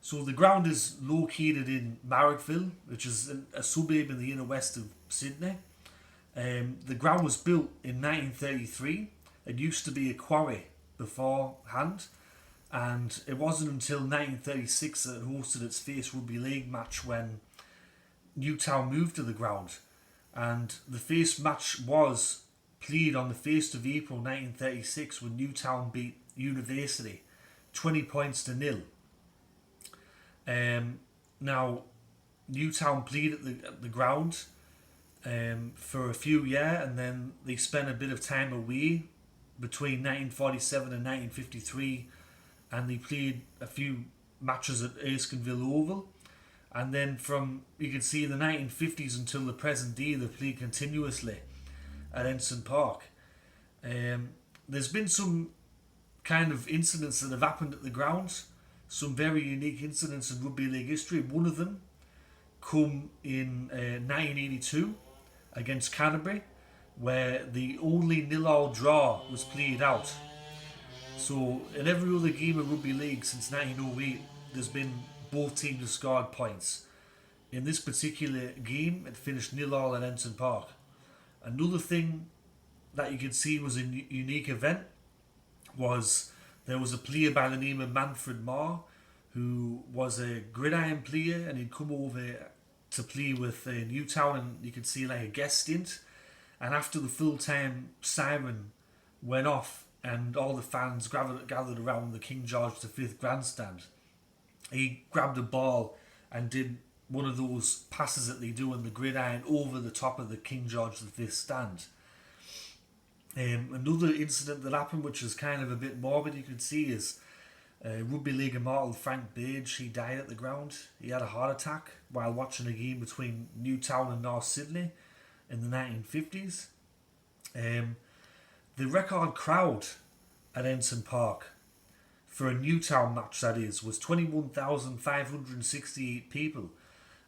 So the ground is located in Marrickville, which is a suburb in the inner west of Sydney. The ground was built in 1933. It used to be a quarry beforehand, and it wasn't until 1936 that it hosted its first rugby league match when Newtown moved to the ground. And the first match was played on the 1st of April 1936 when Newtown beat University 20 points to nil. Now, Newtown played at the ground for a few years, and then they spent a bit of time away between 1947 and 1953, and they played a few matches at Erskineville Oval. And then from, you can see, in the 1950s until the present day, they played continuously at Henson Park. There's been some kind of incidents that have happened at the ground, some very unique incidents in rugby league history. One of them come in 1982 against Canterbury, where the only nil-all draw was played out. So in every other game of rugby league since 1908, there's been both teams have scored points. In this particular game, it finished nil-all at Henson Park. Another thing that you could see was a unique event was there was a player by the name of Manfred Marr, who was a gridiron player, and he'd come over to play with Newtown, and you could see like a guest stint. And after the full-time siren went off and all the fans gathered around the King George V grandstand, he grabbed a ball and did one of those passes that they do on the gridiron over the top of the King George V stand. Another incident that happened, which is kind of a bit morbid, you could see, is rugby league immortal Frank Burge. He died at the ground. He had a heart attack while watching a game between Newtown and North Sydney in the 1950s. The record crowd at Henson Park for a Newtown match, that is, was 21,568 people,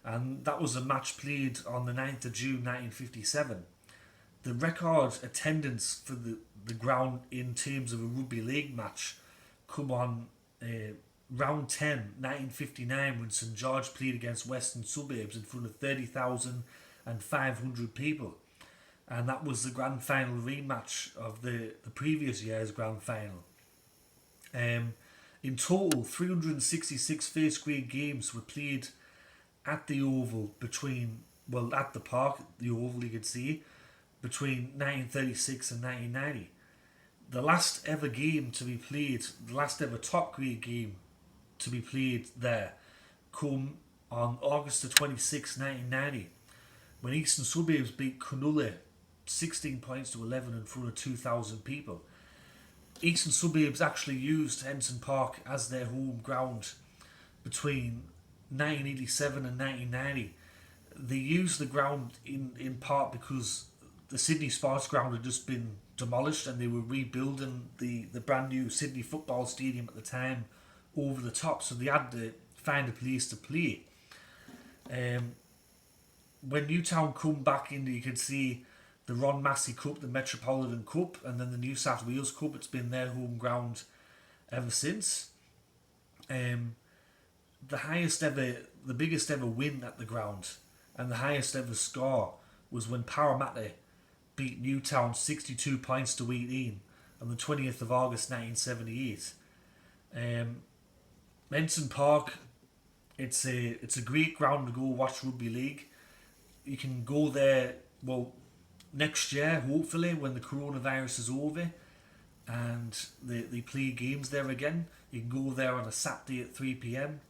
and that was a match played on the 9th of June 1957. The record attendance for the ground in terms of a rugby league match come on round 10, 1959, when St George played against Western Suburbs in front of 30,500 people. And that was the grand final rematch of the previous year's grand final. In total, 366 first grade games were played at the Oval at the park, the Oval you could see, between 1936 and 1990. The last ever game to be played, the last ever top grade game to be played there, come on August the 26th, 1990, when Eastern Suburbs beat Cronulla 16 points to 11 in front of 2,000 people. Eastern Suburbs actually used Henson Park as their home ground between 1987 and 1990. They used the ground in part because the Sydney Sports Ground had just been demolished and they were rebuilding the brand new Sydney Football Stadium at the time over the top, so they had to find a place to play. When Newtown come back in, you can see the Ron Massey Cup, the Metropolitan Cup, and then the New South Wales Cup. It's been their home ground ever since. The biggest ever win at the ground and the highest ever score was when Parramatta beat Newtown 62 points to 18 on the 20th of August 1978. Henson Park, it's a great ground to go watch rugby league. You can go there, next year, hopefully, when the coronavirus is over and they play games there again. You can go there on a Saturday at 3 p.m.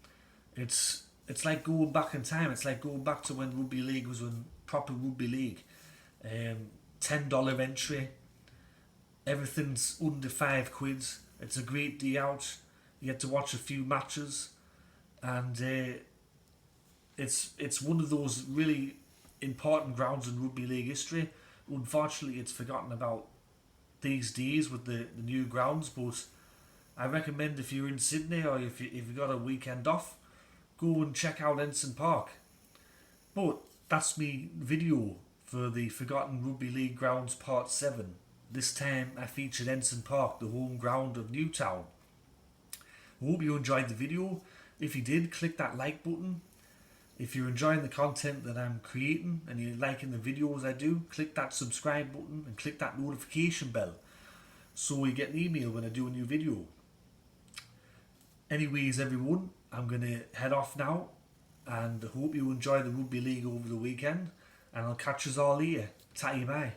It's like going back in time. It's like going back to when rugby league was when proper rugby league. $10 entry. Everything's under £5. It's a great day out. You get to watch a few matches, and it's one of those really important grounds in rugby league history. Unfortunately, it's forgotten about these days with the new grounds, but I recommend if you're in Sydney or if you've got a weekend off, go and check out Henson Park. But that's me video for the Forgotten Rugby League Grounds Part 7. This time I featured Henson Park, the home ground of Newtown. I hope you enjoyed the video. If you did, click that like button. If you're enjoying the content that I'm creating and you're liking the videos I do, click that subscribe button and click that notification bell so you get an email when I do a new video. Anyways, everyone, I'm going to head off now and hope you enjoy the rugby league over the weekend, and I'll catch us all here. Tatty bye.